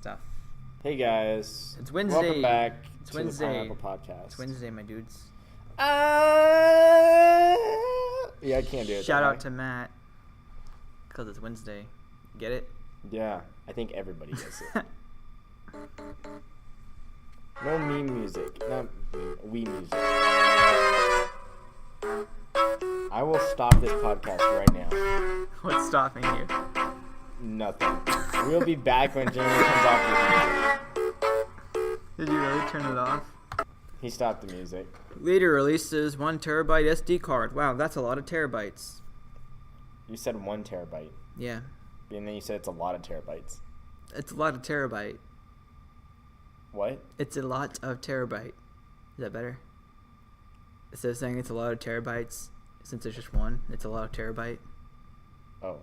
stuff. Hey guys, It's Wednesday. Welcome back It's to Wednesday. the Pineapple Podcast. It's Wednesday, my dudes. Yeah, I can't do it. Shout out to Matt, because it's Wednesday. Get it? Yeah, I think everybody gets it. No meme music, not we music. I will stop this podcast right now. What's stopping you? Nothing. We'll be back when Jamie comes off this music. Did you really turn it off? He stopped the music. Later releases 1 terabyte SD card. Wow, that's a lot of terabytes. You said 1 terabyte, Yeah, and then you said it's a lot of terabytes. it's a lot of terabyte. What? It's a lot of terabyte. Is that better? Instead of saying it's a lot of terabytes, since it's just 1, it's a lot of terabyte. Oh.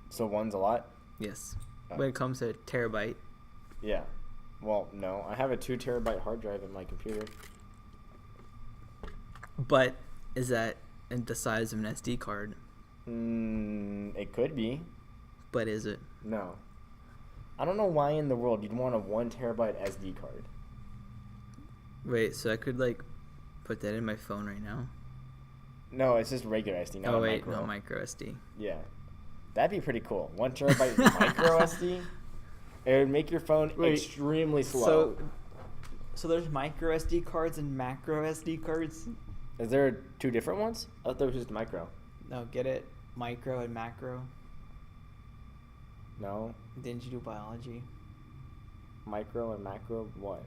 So 1's a lot? Yes. Oh. When it comes to terabyte. Yeah. Well, no. I have a 2 terabyte hard drive in my computer. But is that in the size of an SD card? It could be. But is it? No. I don't know why in the world you'd want a 1 terabyte SD card. Wait, so I could like put that in my phone right now? No, it's just regular SD, not Oh a wait, micro. no micro SD. Yeah. That'd be pretty cool. 1 terabyte micro SD. It would make your phone Wait, extremely slow. So there's micro SD cards and macro SD cards? Is there 2 different ones? I thought there was just micro. No, get it? Micro and macro. No. Didn't you do biology? Micro and macro, what?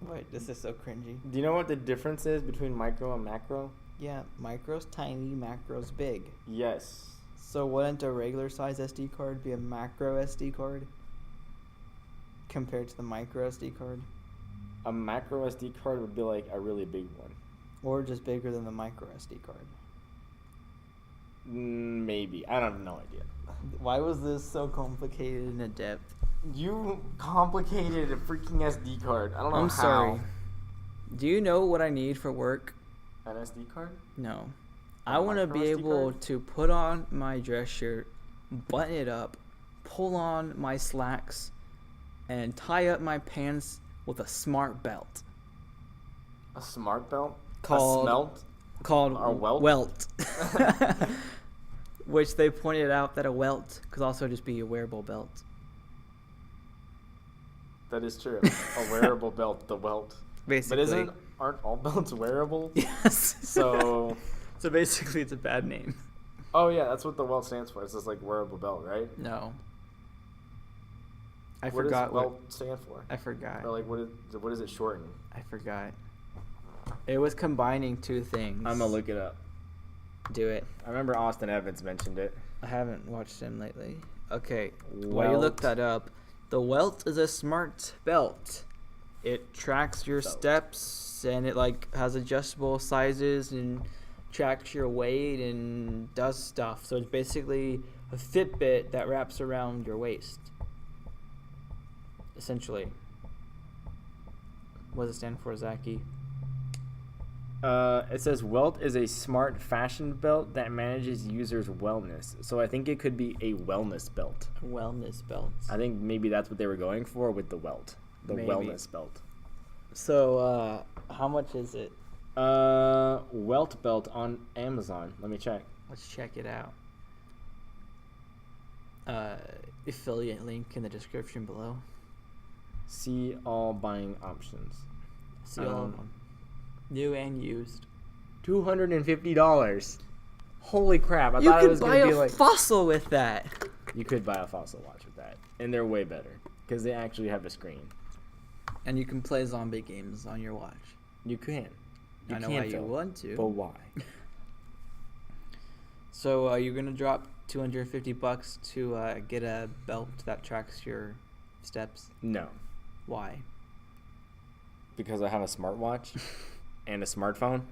Wait, this is so cringy. Do you know what the difference is between micro and macro? Yeah, micro's tiny, macro's big. Yes. So wouldn't a regular size SD card be a macro SD card compared to the micro SD card? A macro SD card would be like a really big one. Or just bigger than the micro SD card? Maybe. I have no idea. Why was this so complicated and in depth? You complicated a freaking SD card. I don't know I'm how. sorry. Do you know what I need for work? An SD card? No. A I want to micro be SD able card? to put on my dress shirt, button it up, pull on my slacks, and tie up my pants with a smart belt. A smart belt? Called- A smelt? Called A welt? Welt. Which they pointed out that a welt could also just be a wearable belt. That is true. A wearable belt, the welt. Basically. But aren't all belts wearable? Yes. So, So basically it's a bad name. oh yeah, that's what the welt stands for. It's just like wearable belt, right? No. I What forgot does what welt stand for? I forgot. Or like what is it shortened? I forgot. It was combining 2 things. I'm gonna look it up. Do it. I remember Austin Evans mentioned it. I haven't watched him lately. Okay, while you look Welt. that up, the Welt is a smart belt. It tracks your Belt. steps and it like has adjustable sizes and tracks your weight and does stuff. So it's basically a Fitbit that wraps around your waist. Essentially. What does it stand for, Zachy? It says Welt is a smart fashion belt that manages users' wellness. So I think it could be a wellness belt. Wellness belt. I think maybe that's what they were going for with the Welt. The Maybe. wellness belt. So, how much is it? Welt belt on Amazon. Let me check. Let's check it out. Affiliate link in the description below. See all buying options. See all of them. New and used. $250. Holy crap. I You thought it could was buy going to be a like... fossil with that. You could buy a Fossil watch with that. And they're way better. Because they actually have a screen. And you can play zombie games on your watch. You can. You I know can, why you Phil. want to. But why? So, you're going to drop $250 to get a belt that tracks your steps? No. Why? Because I have a smartwatch and a smartphone.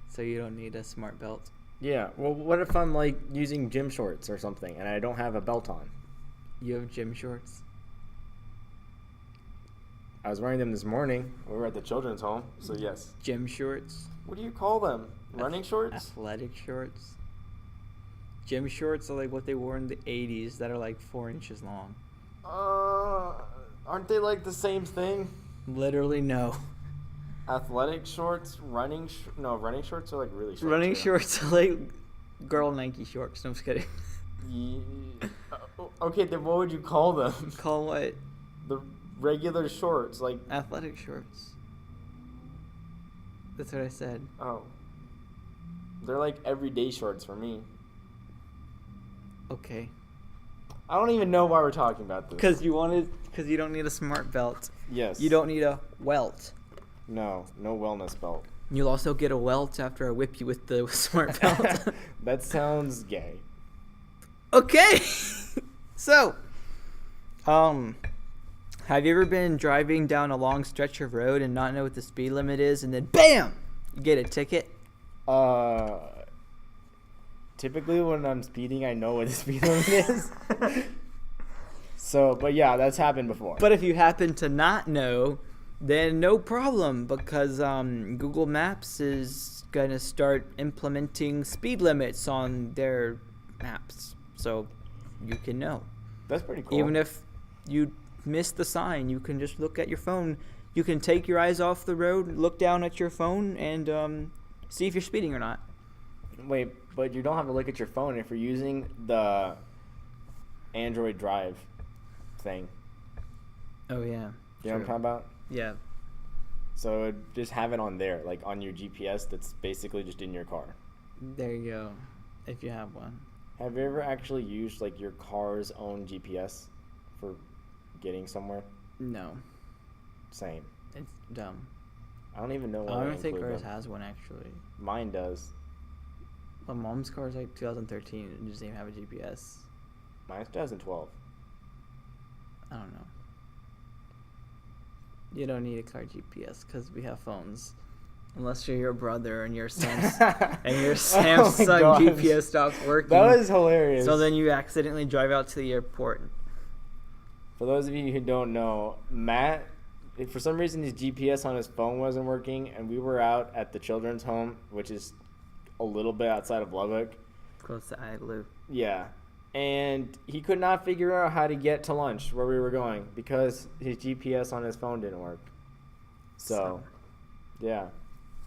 So you don't need a smart belt? Yeah. Well, what if I'm like using gym shorts or something and I don't have a belt on? You have gym shorts? I was wearing them this morning. We were at the children's home, so yes. Gym shorts? What do you call them? Running shorts? Athletic shorts? Gym shorts are like what they wore in the 80s that are like 4 inches long. Aren't they like the same thing? Literally, no. Athletic shorts, running shorts are like really short. Running too. shorts are like girl Nike shorts. No, I'm just kidding. Okay, then what would you call them? Call what? The regular shorts, like. Athletic shorts. That's what I said. Oh. They're like everyday shorts for me. Okay. I don't even know why we're talking about this. Because you don't need a smart belt. Yes. You don't need a welt. No wellness belt. You'll also get a welt after I whip you with the smart belt. That sounds gay. Okay. So, have you ever been driving down a long stretch of road and not know what the speed limit is, and then BAM! You get a ticket? Typically when I'm speeding, I know what the speed limit is. So, but yeah, that's happened before. But if you happen to not know, then no problem, because Google Maps is going to start implementing speed limits on their maps, so you can know. That's pretty cool. Even if you miss the sign, you can just look at your phone. You can take your eyes off the road, look down at your phone, and see if you're speeding or not. Wait, but you don't have to look at your phone if you're using the Android Drive thing. Oh, yeah. You know what I'm True. talking about? Yeah. So just have it on there, like on your GPS that's basically just in your car. There you go, if you have one. Have you ever actually used like your car's own GPS for getting somewhere? No. Same. It's dumb. I don't even know why I they don't think include ours them. has one, actually. Mine does. My mom's car is like 2013 and doesn't even have a GPS. Mine's 2012. I don't know. You don't need a car GPS because we have phones. Unless you're your brother and your Samsung gosh. GPS stops working. That was hilarious. So then you accidentally drive out to the airport. For those of you who don't know, Matt, for some reason his GPS on his phone wasn't working, and we were out at the children's home, which is a little bit outside of Lubbock. Close to Igloo. Yeah. And he could not figure out how to get to lunch where we were going because his GPS on his phone didn't work. So, yeah.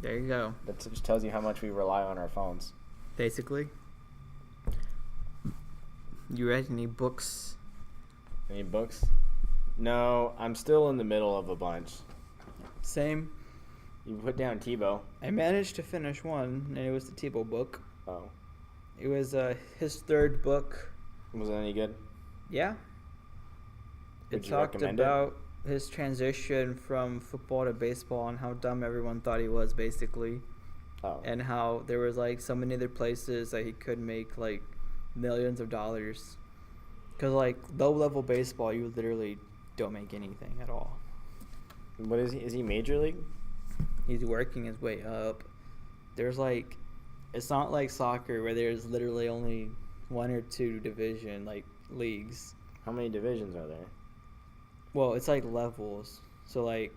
There you go. That just tells you how much we rely on our phones. Basically. You read any books? Any books? No, I'm still in the middle of a bunch. Same. You put down Tebow. I managed to finish one, and it was the Tebow book. Oh. It was his third book. Was it any good? Yeah. Would It you talked recommend it? about his transition from football to baseball and how dumb everyone thought he was, basically. Oh. And how there was like so many other places that he could make like millions of dollars. Because like low level baseball, you literally don't make anything at all. What is he? Is he major league? He's working his way up. There's like, it's not like soccer where there's literally only one or two division like leagues. How many divisions are there? Well, it's like levels. So like,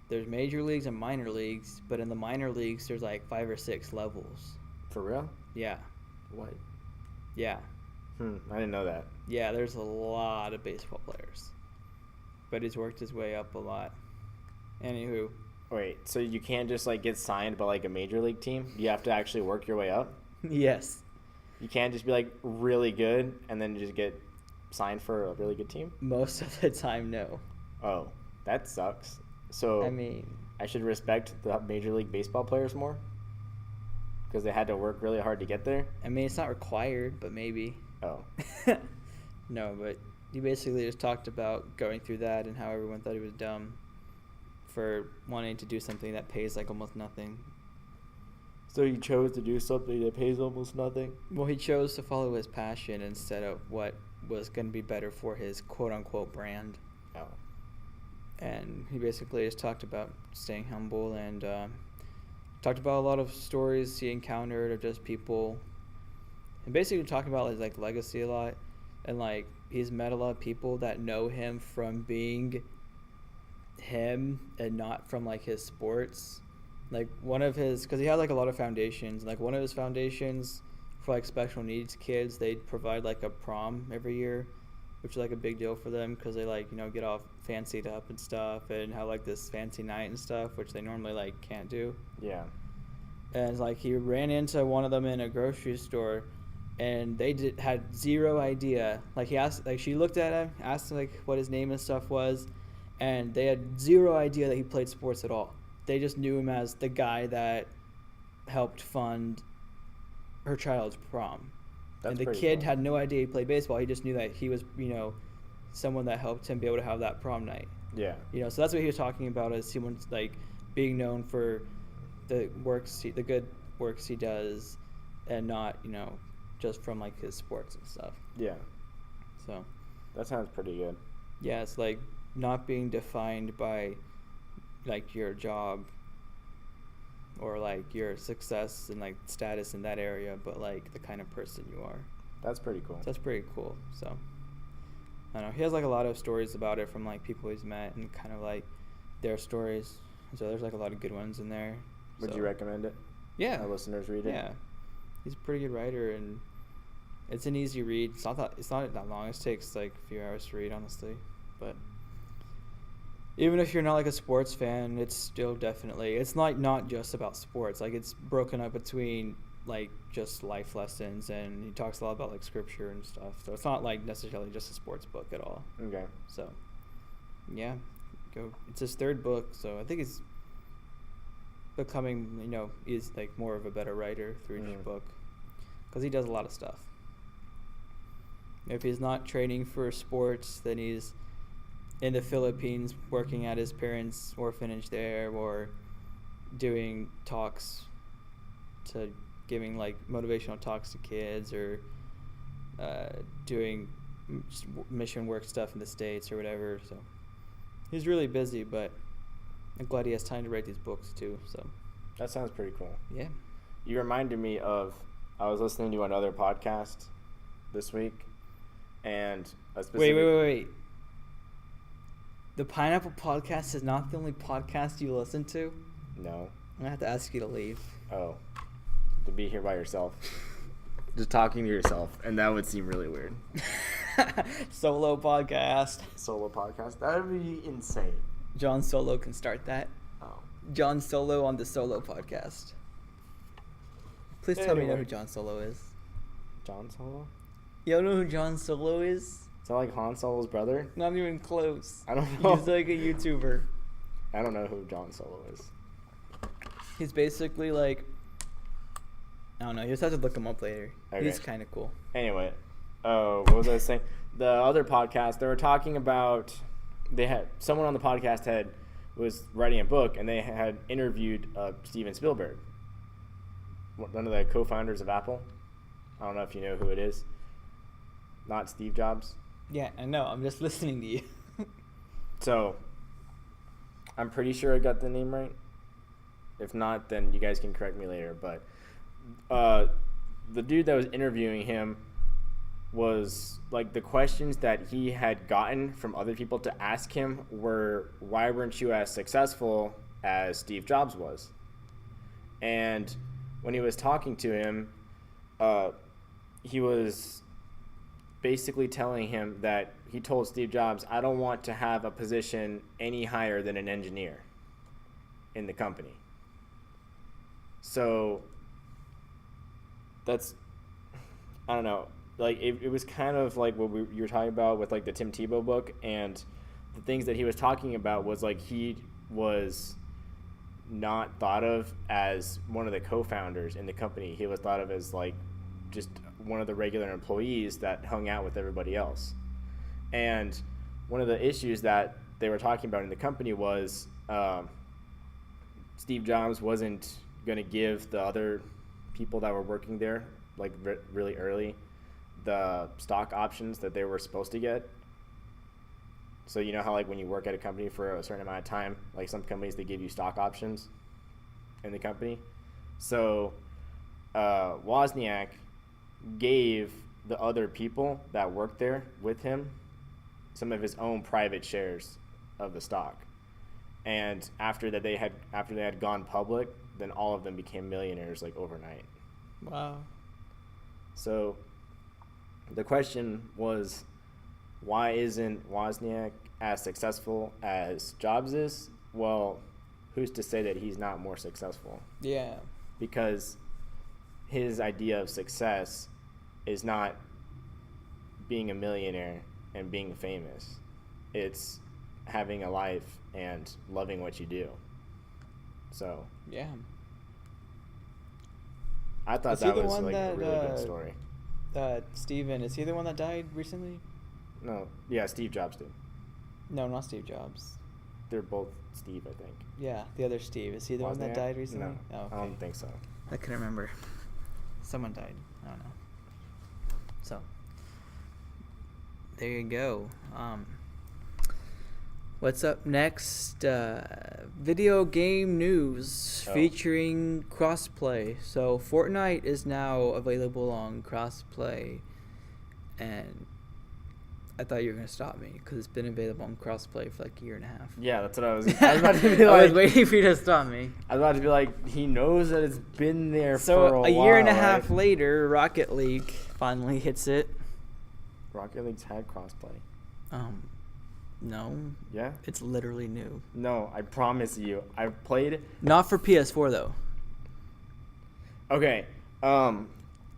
there's major leagues and minor leagues, but in the minor leagues there's like 5 or 6 levels. For real? Yeah, What? yeah, I didn't know that. yeah. There's a lot of baseball players, but he's worked his way up a lot. Anywho, Wait, so you can't just like get signed by like a major league team? You have to actually work your way up? yes, You can't just be like really good and then just get signed for a really good team? most of the time, no. Oh, that sucks. So I mean, I should respect the Major League Baseball players more because they had to work really hard to get there. it's not required, but maybe. Oh, No, but he basically just talked about going through that and how everyone thought he was dumb for wanting to do something that pays like almost nothing. so he chose to do something that pays almost nothing. Well, he chose to follow his passion instead of what was going to be better for his quote-unquote brand. Oh, And he basically just talked about staying humble and talked about a lot of stories he encountered of just people. And basically talking about his like legacy a lot. And like he's met a lot of people that know him from being him and not from like his sports. Like one of his, because he had like a lot of foundations. Like one of his foundations for like special needs kids, they provide like a prom every year, which is like a big deal for them because they like get all fancied up and stuff and have like this fancy night and stuff, which they normally like can't do. Yeah. And it's like he ran into one of them in a grocery store, and they had zero idea. Like he asked, like she looked at him, asked like what his name and stuff was, and they had zero idea that he played sports at all. They just knew him as the guy that helped fund her child's prom. That's and the kid had no idea he played baseball. He just knew that he was, someone that helped him be able to have that prom night. Yeah. So that's what he was talking about, as someone's like being known for the good works he does, and not, just from like his sports and stuff. Yeah. So that sounds pretty good. Yeah, it's like not being defined by like your job or like your success and like status in that area, but like the kind of person you are. That's pretty cool. So that's pretty cool. So I don't know. He has like a lot of stories about it from like people he's met and kind of like their stories. So there's like a lot of good ones in there. Would you recommend it? Yeah. Our listeners read it? Yeah. He's a pretty good writer, and it's an easy read. It's not that long. It takes like a few hours to read, honestly. But even if you're not like a sports fan, it's still definitely, it's like not just about sports. Like it's broken up between like just life lessons, and he talks a lot about like scripture and stuff. So it's not like necessarily just a sports book at all. Okay. So yeah, it's his third book, so I think he's becoming, is like more of a better writer through each book, because he does a lot of stuff. If he's not training for sports, then he's in the Philippines working at his parents' orphanage there, or doing talks giving like motivational talks to kids, or doing mission work stuff in the States or whatever. So he's really busy, but I'm glad he has time to write these books too. So that sounds pretty cool. Yeah. You reminded me of, I was listening to another podcast this week, and a specific... Wait. The Pineapple Podcast is not the only podcast you listen to? No. I'm gonna have to ask you to leave. Oh. To be here by yourself. Just talking to yourself, and that would seem really weird. Solo podcast. Solo podcast? That would be insane. John Solo can start that. Oh. John Solo on the Solo podcast. Please tell me you know who John Solo is. John Solo? You don't know who John Solo is? Is that like Han Solo's brother? Not even close. I don't know. He's like a YouTuber. I don't know who John Solo is. He's basically like, I don't know. You just have to look him up later. Okay. He's kind of cool. Anyway, what was I saying? The other podcast, they were talking about, someone on the podcast was writing a book, and they had interviewed Steven Spielberg, one of the co-founders of Apple. I don't know if you know who it is. Not Steve Jobs. Yeah, I know. I'm just listening to you. So, I'm pretty sure I got the name right. If not, then you guys can correct me later. But the dude that was interviewing him was like, the questions that he had gotten from other people to ask him were, why weren't you as successful as Steve Jobs was? And when he was talking to him, he was basically telling him that he told Steve Jobs, I don't want to have a position any higher than an engineer in the company. So that's, I don't know, like it was kind of like what you were talking about with like the Tim Tebow book, and the things that he was talking about was like he was not thought of as one of the co-founders in the company. He was thought of as like just one of the regular employees that hung out with everybody else. And one of the issues that they were talking about in the company was Steve Jobs wasn't going to give the other people that were working there, like really early, the stock options that they were supposed to get. So you know how like when you work at a company for a certain amount of time, like some companies, they give you stock options in the company. So Wozniak gave the other people that worked there with him some of his own private shares of the stock. And after they had gone public, then all of them became millionaires like overnight. Wow. So the question was, why isn't Wozniak as successful as Jobs is? Well, who's to say that he's not more successful? Yeah. Because his idea of success is not being a millionaire and being famous. It's having a life and loving what you do. So Yeah. I thought Is he that the was one like a that, really good story. Steven, is he the one that died recently? No, yeah, Steve Jobs did. No, not Steve Jobs. They're both Steve, I think. Yeah, the other Steve. Is he the one that Wozniak? died recently? No, Oh, okay. I don't think so. I couldn't remember. Someone died. I don't know. So, there you go. What's up next? Video game news featuring crossplay. So, Fortnite is now available on crossplay, and I thought you were gonna stop me because it's been available on crossplay for like a year and a half. Yeah, that's what I was. I was about to be like, I was waiting for you to stop me. I was about to be like, he knows that it's been there So for a while. a year and a half right? later, Rocket League finally hits it. Rocket League's had crossplay. No, Yeah? it's literally new. No, I promise you. I played. Not for PS4 though. Okay.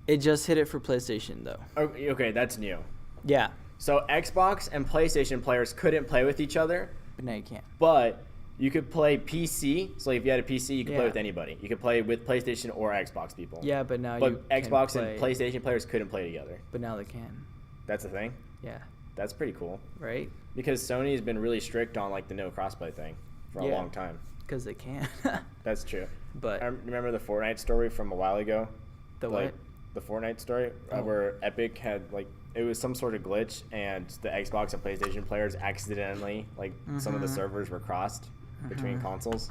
It just hit it for PlayStation though. Okay, that's new. Yeah, So Xbox and PlayStation players couldn't play with each other, but now you can't. but you could play PC. So if you had a PC, you could play Yeah. with anybody. You could play with PlayStation or Xbox people. Yeah, but now you But can Xbox play, and PlayStation players couldn't play together. But now they can. That's the thing. Yeah, That's pretty cool. right? Because Sony has been really strict on like the no crossplay thing for a Yeah. long time. Because they can. That's true. But I remember the Fortnite story from a while ago. the like, what? The Fortnite story Oh. where Epic had like it was some sort of glitch and the Xbox and PlayStation players accidentally like some of the Mhm. servers were crossed between Mhm. consoles.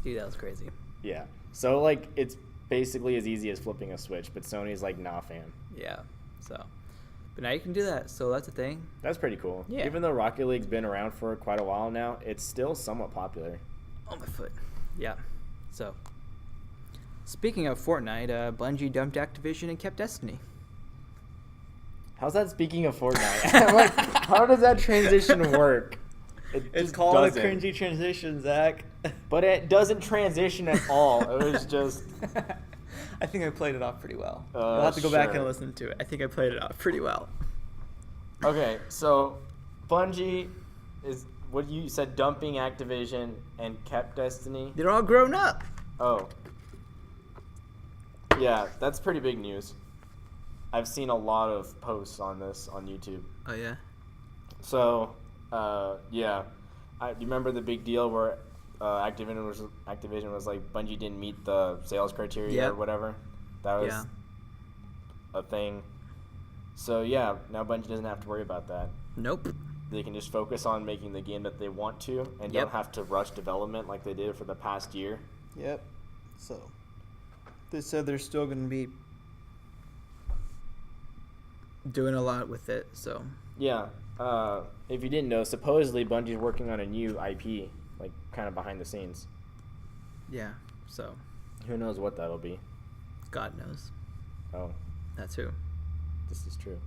Dude, that was crazy. Yeah. So like it's basically as easy as flipping a switch, but Sony's like nah fam. Yeah. So, but now you can do that. So that's a thing. That's pretty cool. Yeah. Even though Rocket League's been around for quite a while now, it's still somewhat popular. On my foot. Yeah. So, speaking of Fortnite, Bungie dumped Activision and kept Destiny. How's that speaking of Fortnite? I'm like, how does that transition work? It just doesn't. transition, Zach. But it doesn't transition at all. It was just I think I played it off pretty well. I'll have to go back and sure. listen to it. I think I played it off pretty well. okay. So Bungie is what you said, dumping Activision and kept Destiny. They're all grown up. Oh, yeah, that's pretty big news. I've seen a lot of posts on this on YouTube. Oh yeah. So, yeah, do you remember the big deal where Activision was like Bungie didn't meet the sales criteria Yep. or whatever? That was Yeah. a thing. So yeah, now Bungie doesn't have to worry about that. Nope. They can just focus on making the game that they want to and Yep. don't have to rush development like they did for the past year. Yep. So, they said they're still going to be doing a lot with it. So, Yeah. If you didn't know, supposedly Bungie's working on a new IP, like kind of behind the scenes. yeah. So, Who knows what that'll be? God knows. Oh, That's who. this is true.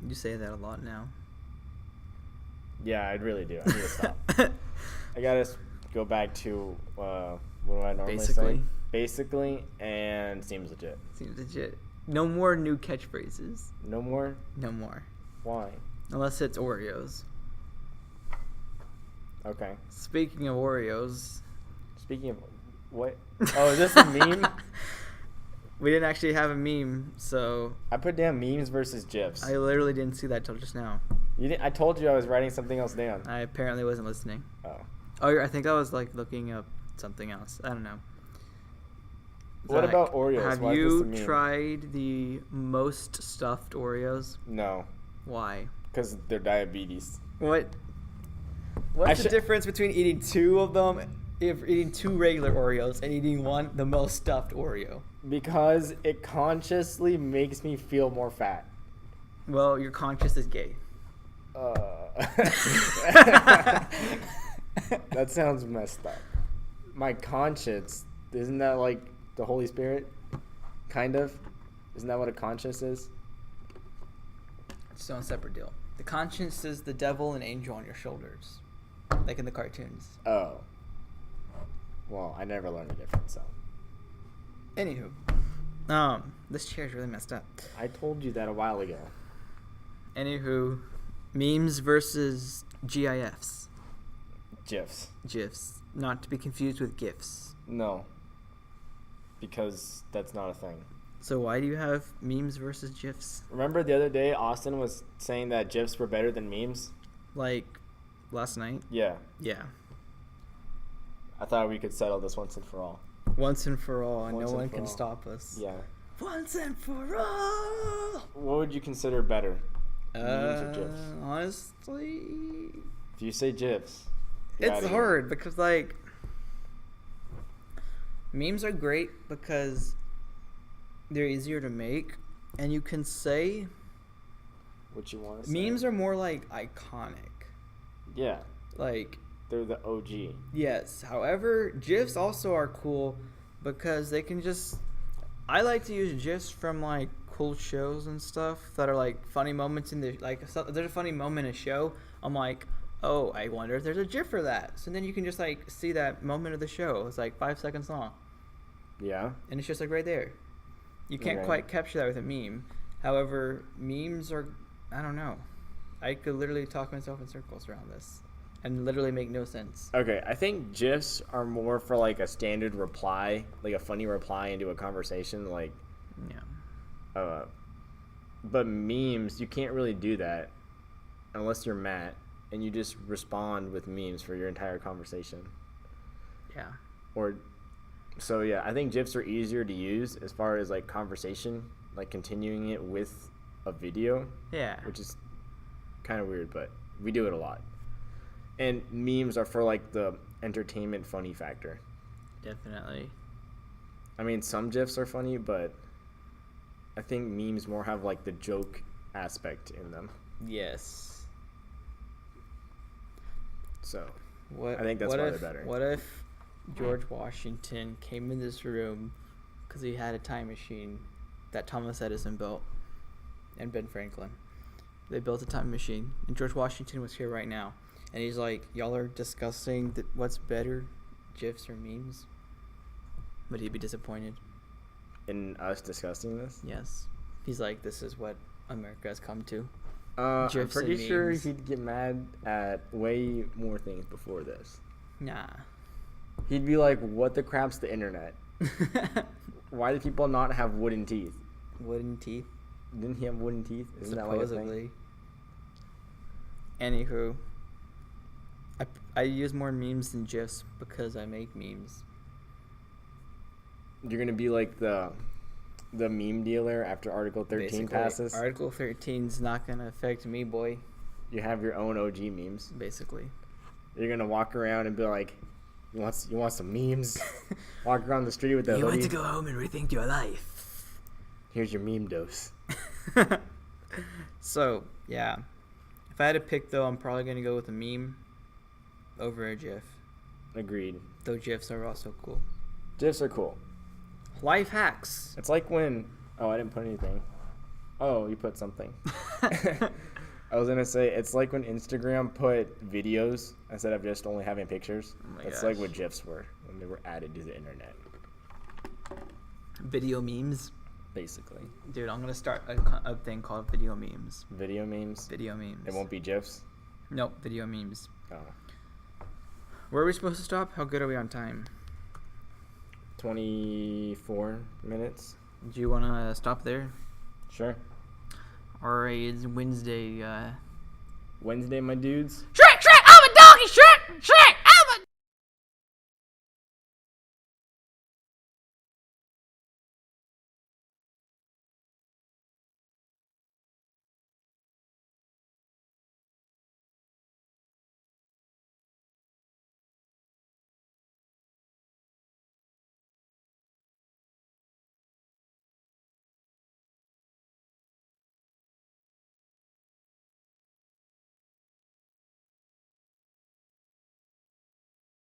You say that a lot now. Yeah, I really do. I need to stop. I gotta go back to what do I normally Basically. say? Basically, and seems legit. Seems legit. No more new catchphrases. No more? No more. Why? Unless it's Oreos. Okay. Speaking of Oreos. Speaking of what? Oh, is this a meme? We didn't actually have a meme, so I put down memes versus GIFs. I literally didn't see that till just now. You didn't? I told you I was writing something else down. I apparently wasn't listening. Oh. Oh, I think I was like looking up something else. I don't know. What Zach, about Oreos? Have Why is you this a meme? tried the most stuffed Oreos? No, Why? because they're diabetes. What? What's the should- difference between eating two of them, if eating two regular Oreos, and eating one, the most stuffed Oreo? Because it consciously makes me feel more fat. Well, your conscience is gay. That sounds messed up. My conscience, isn't that like the Holy Spirit? Kind of. Isn't that what a conscience is? It's its own separate deal. The conscience is the devil and angel on your shoulders, like in the cartoons. Oh. Well, I never learned the difference, so. Anywho, this chair's really messed up. I told you that a while ago. Anywho, memes versus GIFs. GIFs. GIFs, not to be confused with GIFs. No. Because that's not a thing. So why do you have memes versus GIFs? Remember the other day Austin was saying that GIFs were better than memes? Like, last night? Yeah. Yeah. I thought we could settle this once and for all. Once and for all, and Once no and one for can all. stop us. Yeah. Once and for all! What would you consider better? Memes or GIFs? Honestly, If you say GIFs, you're it's outta here. hard because, like, memes are great because they're easier to make, and you can say What you want to say? memes are more like iconic. Yeah. Like, They're the OG. yes. However, GIFs also are cool because they can just. I like to use GIFs from like cool shows and stuff that are like funny moments in the like. If there's a funny moment in a show, I'm like, oh, I wonder if there's a GIF for that. So then you can just like see that moment of the show. It's like 5 seconds long, Yeah. and it's just like right there. You can't Okay. quite capture that with a meme. However, memes are. I don't know. I could literally talk myself in circles around this, and literally make no sense. Okay, I think GIFs are more for like a standard reply, like a funny reply into a conversation, like. Yeah. But memes, you can't really do that unless you're Matt and you just respond with memes for your entire conversation. Yeah. Or, so yeah, I think GIFs are easier to use as far as like conversation, like continuing it with a video, Yeah. which is kind of weird, but we do it a lot. And memes are for like the entertainment funny factor. Definitely. I mean, some GIFs are funny, but I think memes more have like the joke aspect in them. Yes. So, What? I think that's what why if, they're better. What if George Washington came in this room because he had a time machine that Thomas Edison built and Ben Franklin? They built a time machine, and George Washington was here right now, and he's like, "Y'all are discussing what's better, GIFs or memes?" Would he be disappointed? in us discussing this, Yes. He's like, "This is what America has come to." I'm GIFs and pretty sure memes. he'd get mad at way more things before this. Nah. He'd be like, "What the crap's the internet? Why do people not have wooden teeth? Wooden teeth. Didn't he have wooden teeth? Isn't that like a thing?" Supposedly. Anywho, I use more memes than GIFs because I make memes. You're gonna be like the meme dealer after Article 13 Basically, passes. Article 13's not gonna affect me, boy. You have your own OG memes. Basically. You're gonna walk around and be like, "You want some memes?" Walk around the street with the hoodie. go home and rethink your life. Here's your meme dose. So, yeah. If I had to pick, though, I'm probably gonna go with a meme over a GIF. Agreed. Though GIFs are also cool. GIFs are cool. Life hacks. It's like when... Oh, I didn't put anything. Oh, you put something. I was gonna say, it's like when Instagram put videos instead of just only having pictures. Oh my It's like gosh. what GIFs were when they were added to the internet, Video memes. basically. Dude, I'm gonna start a thing called video memes. Video memes. Video memes. It won't be GIFs. Nope, video memes. Oh. Where are we supposed to stop? How good are we on time? 24 minutes. Do you want to stop there? Sure. Alright, it's Wednesday. Wednesday, my dudes. Shrek! Shrek! I'm a doggy! Shrek! Shrek!